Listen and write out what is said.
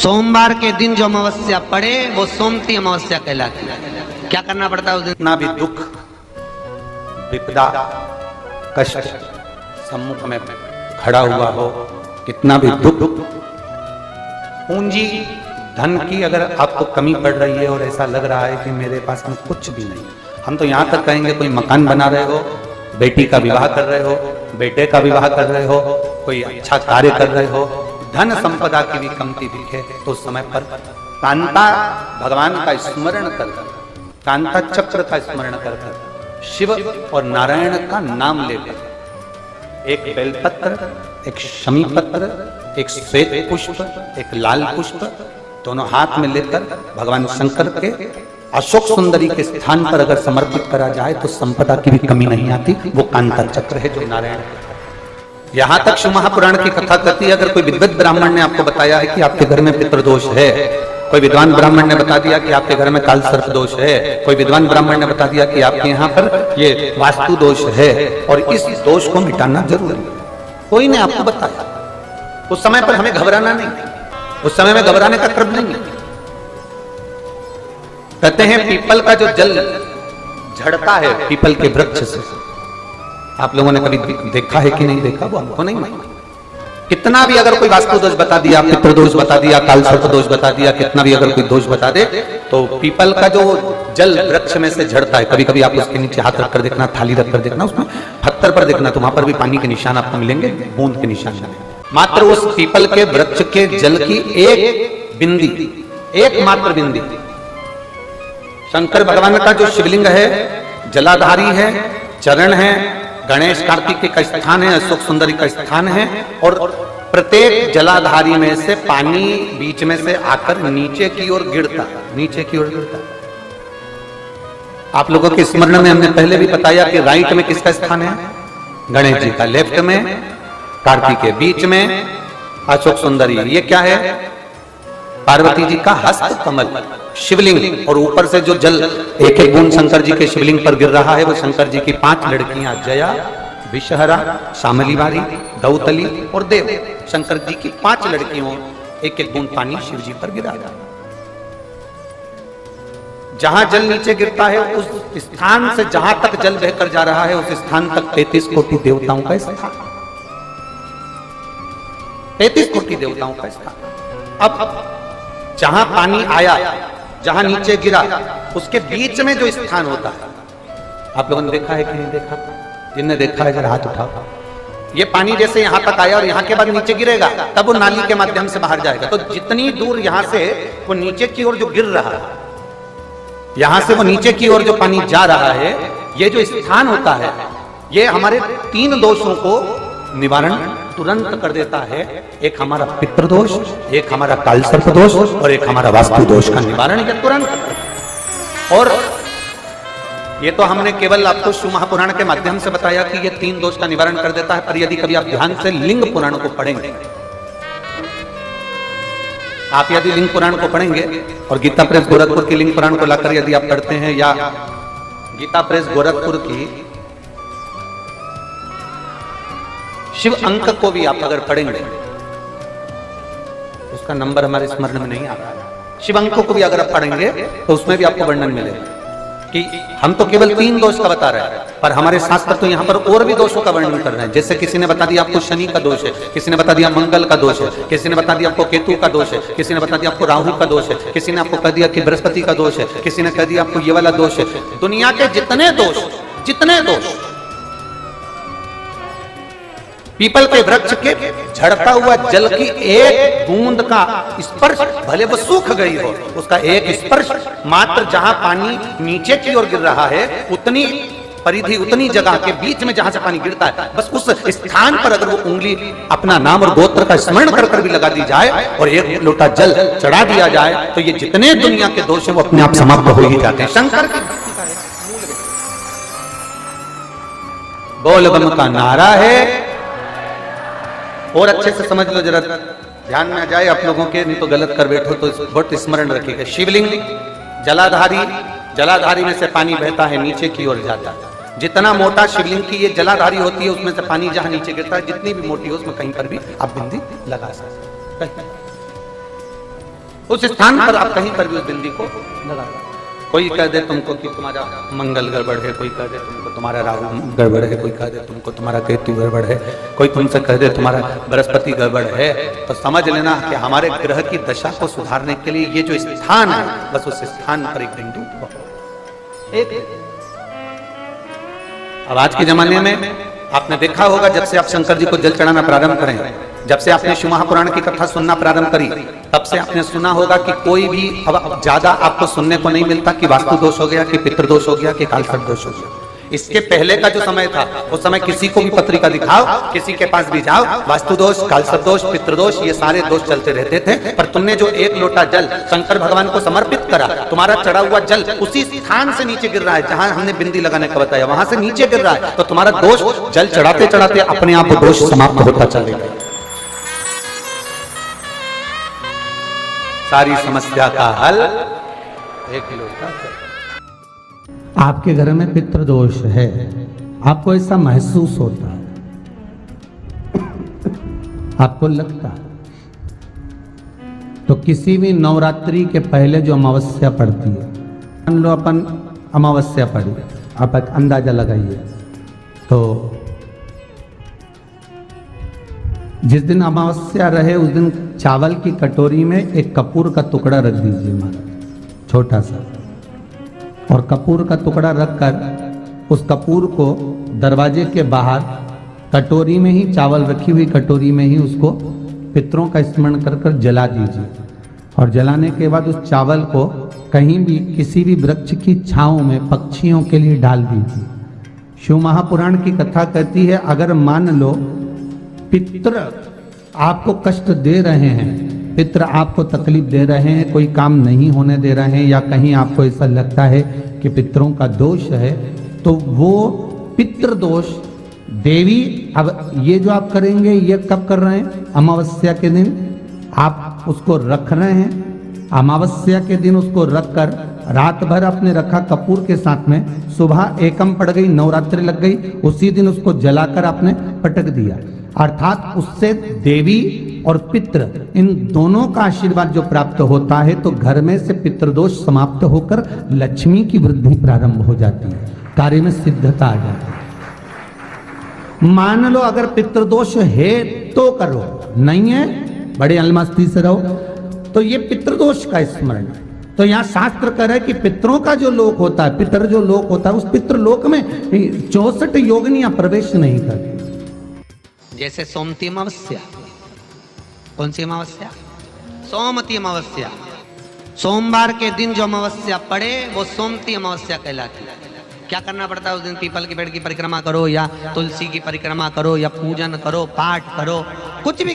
सोमवार के दिन जो अमावस्या पड़े वो सोमती अमावस्या कहलाती है। क्या करना पड़ता है उस दिन? कितना भी दुख विपदा कष्ट सम्मुख में खड़ा हुआ हो, कितना भी दुख पूंजी धन की अगर आपको कमी पड़ रही है और ऐसा लग रहा है कि मेरे पास में कुछ भी नहीं, हम तो यहाँ तक कहेंगे कोई मकान बना रहे हो, बेटी का विवाह कर रहे हो, बेटे का विवाह कर रहे हो, कोई अच्छा कार्य कर रहे हो, धन संपदा की भी कमती दिखे तो उस समय पर कांता भगवान का स्मरण कर, कांता चक्र का स्मरण कर शिव और नारायण का नाम लेकर एक बेलपत्र, एक शमी पत्र, एक श्वेत पुष्प, एक लाल पुष्प दोनों हाथ में लेकर भगवान शंकर के अशोक सुंदरी के स्थान पर अगर समर्पित करा जाए तो संपदा की भी कमी नहीं आती। वो कांता चक्र है जो नारायण है। यहां तक शिव महापुराण की कथा कहती है, अगर कोई विद्वत ब्राह्मण ने आपको बताया है कि आपके घर में पितृदोष है, कोई विद्वान ब्राह्मण ने बता दिया कि आपके घर में काल सर्प दोष है, कोई विद्वान ब्राह्मण ने बता दिया कि आपके यहाँ पर ये वास्तु दोष है और इस दोष को मिटाना जरूरी है, कोई ने आपको बताया, उस समय पर हमें घबराना नहीं, उस समय में घबराने का क्रम नहीं है। कहते हैं पीपल का जो जल झड़ता है पीपल के वृक्ष से, आप लोगों ने कभी देखा है कि नहीं देखा, वो हमको नहीं मालूम। कितना भी अगर कोई वास्तु दोष बता दिया, पितृदोष बता दिया, काल सर्प दोष बता दिया, कितना भी अगर कोई दोष बता दे तो पीपल का जो जल वृक्ष में से झड़ता है, कभी कभी आप उसके नीचे हाथ रखकर देखना, थाली रखकर देखना, उसमें पत्थर पर देखना, तो वहां पर भी पानी के निशान आपको मिलेंगे, बूंद के निशान मिलेंगे। मात्र उस पीपल के वृक्ष के जल की एक बिंदी, एकमात्र बिंदी, शंकर भगवान का जो शिवलिंग है जलाधारी है, चरण है, गणेश कार्तिकेय का स्थान है, अशोक सुंदरी का स्थान है और प्रत्येक जलाधारी में से पानी बीच में से आकर नीचे की ओर गिरता, नीचे की ओर गिरता। आप लोगों के स्मरण में हमने पहले भी बताया कि राइट में किसका स्थान है? गणेश जी का, लेफ्ट में कार्तिकेय, बीच में अशोक सुंदरी। ये क्या है? पार्वती जी का हस्त कमल, शिवलिंग, और ऊपर से जो जल एक एक बूंद शंकर जी के शिवलिंग पर गिर रहा है वो शंकर जी की 5 लड़कियां जया, विषहरा, शामलीवारी, दौतली और देव, शंकर जी की 5 लड़कियों एक एक बूंद पानी शिव जी पर गिरा। जहां जल नीचे गिरता है उस स्थान से जहां तक जल बहकर जा रहा है उस स्थान तक 33 कोटि देवताओं का स्थान, 33 कोटि देवताओं का स्थान। अब जहां पानी आया, जहां नीचे गिरा, उसके बीच में जो स्थान होता है, आप लोगों ने देखा है कि नहीं देखा? जिनने देखा है जरा हाथ उठाओ। ये पानी जैसे यहां तक आया और यहां के बाद नीचे गिरेगा तब वो नाली के माध्यम से बाहर जाएगा, तो जितनी दूर यहां से वो नीचे की ओर जो गिर रहा है, यहां से वो नीचे की ओर जो पानी जा रहा है, ये जो स्थान होता है ये हमारे 3 दोषों को निवारण तुरंत कर देता है। एक हमारा पितृदोष, एक हमारा काल सर्प दोष और एक हमारा वास्तु दोष का निवारण ये तुरंत। और ये तो हमने केवल आपको शिव महापुराण के माध्यम से बताया कि ये 3 दोष का निवारण कर देता है, पर यदि कभी आप ध्यान से लिंग पुराण को पढ़ेंगे, आप यदि लिंग पुराण को पढ़ेंगे और गीता प्रेस गोरखपुर की लिंग पुराण को लाकर यदि आप पढ़ते हैं, या गीता प्रेस गोरखपुर की शिव अंक को भी आप अगर पढ़ेंगे, उसका नंबर हमारे स्मरण में नहीं आ रहा है, शिव अंक को भी अगर आप पढ़ेंगे तो उसमें भी आपको वर्णन मिलेगा कि हम तो केवल 3 दोष का बता रहे हैं, पर हमारे शास्त्र तो यहाँ पर और भी दोषों का वर्णन कर रहे हैं। जैसे किसी ने बता दिया आपको शनि का दोष है, किसी ने बता दिया मंगल का दोष है, किसी ने बता दिया आपको केतु का दोष है, किसी ने बता दिया आपको राहु का दोष है, किसी ने आपको कह दिया कि बृहस्पति का दोष है, किसी ने कह दिया आपको ये वाला दोष है। दुनिया के जितने दोष पीपल के वृक्ष के झड़ता हुआ जल की एक बूंद का स्पर्श, भले वो सूख गई हो, उसका एक स्पर्श मात्र जहां पानी नीचे की ओर गिर रहा है उतनी परिधि, उतनी जगह के बीच में जहां से पानी गिरता है, बस उस स्थान पर अगर वो उंगली अपना नाम और गोत्र का स्मरण कर कर भी लगा दी जाए और एक लोटा जल चढ़ा दिया जाए तो ये जितने दुनिया के दोष हैं वो अपने आप समाप्त हो ही जाते हैं। शंकर की बोल बम का नारा है। और अच्छे से समझ लो, जरा ध्यान में आ जाए आप लोगों के, नहीं तो गलत कर बैठो तो बहुत स्मरण रखिएगा। शिवलिंग जलाधारी, जलाधारी में से पानी बहता है नीचे की ओर जाता है। जितना मोटा शिवलिंग की ये जलाधारी होती है उसमें से पानी जहां नीचे गिरता है, जितनी भी मोटी हो उसमें कहीं पर भी आप बिंदी लगा सकते हैं। उस स्थान पर आप कहीं पर भी उस बिंदी को लगा दो। कोई कह दे तुमको कि तुम्हारा मंगल गड़बड़ है, कोई कह दे तुमको तुम्हारा राहु गड़बड़ है, कोई कह दे तुमको तुम्हारा केतु गड़बड़ है, कोई तुमसे कह दे तुम्हारा बृहस्पति गड़बड़ है, तो समझ लेना कि हमारे ग्रह की दशा को सुधारने के लिए ये जो स्थान है, बस उस स्थान पर एक बिंदु एक। अब आज के जमाने में आपने देखा होगा, जब से आप शंकर जी को जल चढ़ाना प्रारंभ करें, जब से आपने शिव महापुराण की कथा सुनना प्रारंभ करी, तब से आपने सुना होगा कि कोई भी अब ज्यादा आपको सुनने को नहीं मिलता कि वास्तु दोष हो गया, कि पितृदोष हो गया, कि कालसर्प दोष हो गया। इसके पहले का जो समय था, उस समय किसी को भी पत्रिका दिखाओ, किसी के पास भी जाओ, वास्तु दोष, कालसर्प दोष, पितृदोष, ये सारे दोष चलते रहते थे। पर तुमने जो एक लोटा जल शंकर भगवान को समर्पित करा, तुम्हारा चढ़ा हुआ जल उसी स्थान से नीचे गिर रहा है जहां हमने बिंदी लगाने का बताया, वहां से नीचे गिर रहा है, तो तुम्हारा दोष जल चढ़ाते चढ़ाते अपने आप दोष समाप्त होता चलेगा। सारी समस्या का हल एक लोटा जल। आपके घर में पितृदोष है, आपको ऐसा महसूस होता है, आपको लगता है, तो किसी भी नवरात्रि के पहले जो अमावस्या पड़ती है, मान लो अपन अमावस्या पड़ी, आप एक अंदाजा लगाइए, तो जिस दिन अमावस्या रहे उस दिन चावल की कटोरी में एक कपूर का टुकड़ा रख दीजिए, महाराज, छोटा सा, और कपूर का टुकड़ा रखकर उस कपूर को दरवाजे के बाहर कटोरी में ही, चावल रखी हुई कटोरी में ही उसको पितरों का स्मरण कर कर जला दीजिए। और जलाने के बाद उस चावल को कहीं भी किसी भी वृक्ष की छांव में पक्षियों के लिए डाल दीजिए। शिव महापुराण की कथा कहती है, अगर मान लो पितृ आपको कष्ट दे रहे हैं, पितृ आपको तकलीफ दे रहे हैं, कोई काम नहीं होने दे रहे हैं, या कहीं आपको ऐसा लगता है कि पितरों का दोष है, तो वो पितृदोष देवी, अब ये जो आप करेंगे ये कब कर रहे हैं? अमावस्या के दिन आप उसको रख रहे हैं, अमावस्या के दिन उसको रखकर रात भर आपने रखा कपूर के साथ में, सुबह एकम पड़ गई, नवरात्रि लग गई, उसी दिन उसको जलाकर आपने पटक दिया, अर्थात उससे देवी और पितृ इन दोनों का आशीर्वाद जो प्राप्त होता है, तो घर में से पितृदोष समाप्त होकर लक्ष्मी की वृद्धि प्रारंभ हो जाती है, कार्य में सिद्धता आ जाती है। मान लो अगर पितृदोष है तो करो, नहीं है बड़े अलमस्ती से रहो, तो ये पितृदोष का स्मरण। तो यहाँ शास्त्र कह रहा है कि पितरों का जो लोक होता है, पितर जो लोक होता है, उस पितृलोक में 64 योगिनियां प्रवेश नहीं करती। जैसे सोमती अमावस्या, कौन सी अमावस्या? सोमती अमावस्या। सोमवार के दिन जो अमावस्या पड़े वो सोमती अमावस्या कहलाती है। क्या करना पड़ता है उस दिन? पीपल के पेड़ की परिक्रमा करो, या तुलसी की परिक्रमा करो, या पूजन करो, पाठ करो, कुछ भी